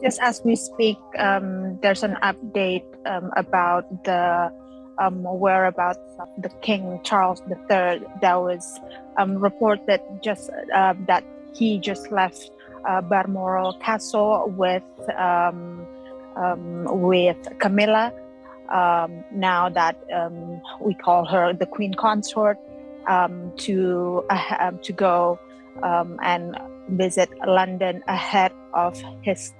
Just as we speak, there's an update about the whereabouts of the King Charles III. That was reported just that he just left Balmoral Castle with Camilla. Now that we call her the Queen Consort, to go and visit London ahead of his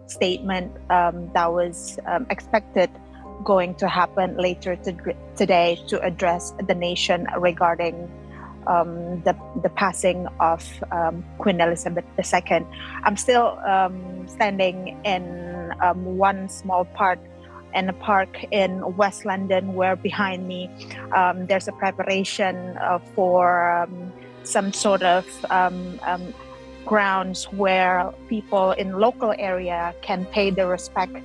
statement that was expected going to happen later today to address the nation regarding the passing of Queen Elizabeth II. I'm still standing in one small part in a park in West London, where behind me there's a preparation for some sort of grounds where people in local area can pay their respect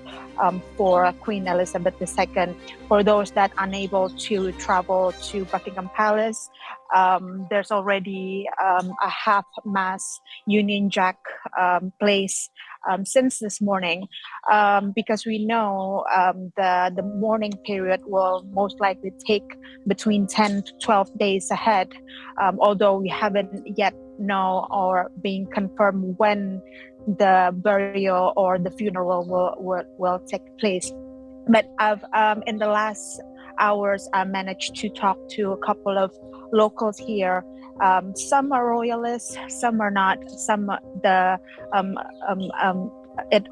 for Queen Elizabeth II. For those that are unable to travel to Buckingham Palace, there's already a half-mast Union Jack placed since this morning, because we know the mourning period will most likely take between 10 to 12 days ahead, although we haven't yet know or being confirmed when the burial or the funeral will take place. But I've in the last hours I managed to talk to a couple of locals here. Some are royalists, some are not. Some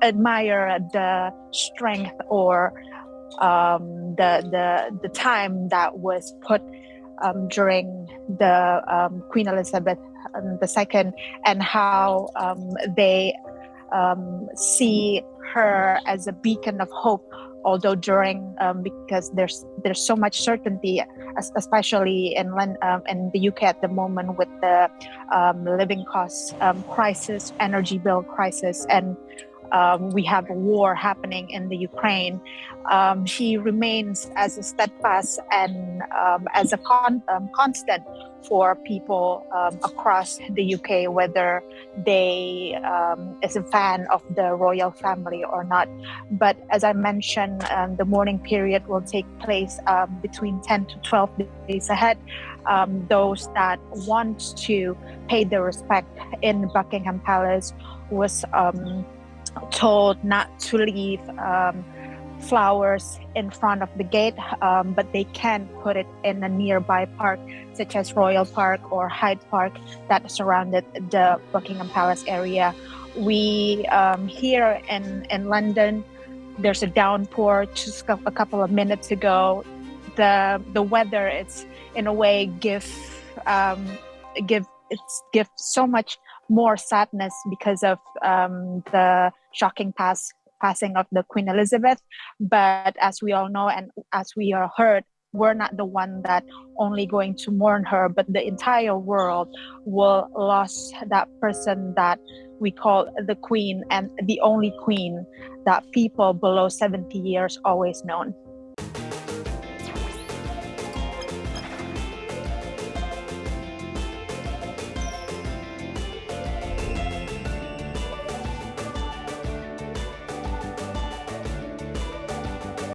admire the strength or the time that was put during the Queen Elizabeth II, and how they see her as a beacon of hope. Although during because there's so much certainty, especially in the UK at the moment, with the living costs crisis, energy bill crisis, and we have a war happening in the Ukraine. She remains as a steadfast and as a constant for people across the UK, whether they is a fan of the royal family or not. But as I mentioned, the mourning period will take place between 10 to 12 days ahead. Those that want to pay their respect in Buckingham Palace was told not to leave flowers in front of the gate, but they can put it in a nearby park, such as Royal Park or Hyde Park, that surrounded the Buckingham Palace area. We here in London, there's a downpour just a couple of minutes ago. The weather, it's in a way give so much more sadness because of the shocking passing of the Queen Elizabeth. But as we all know, and as we are heard, we're not the one that only going to mourn her, but the entire world will lose that person that we call the Queen, and the only Queen that people below 70 years always known.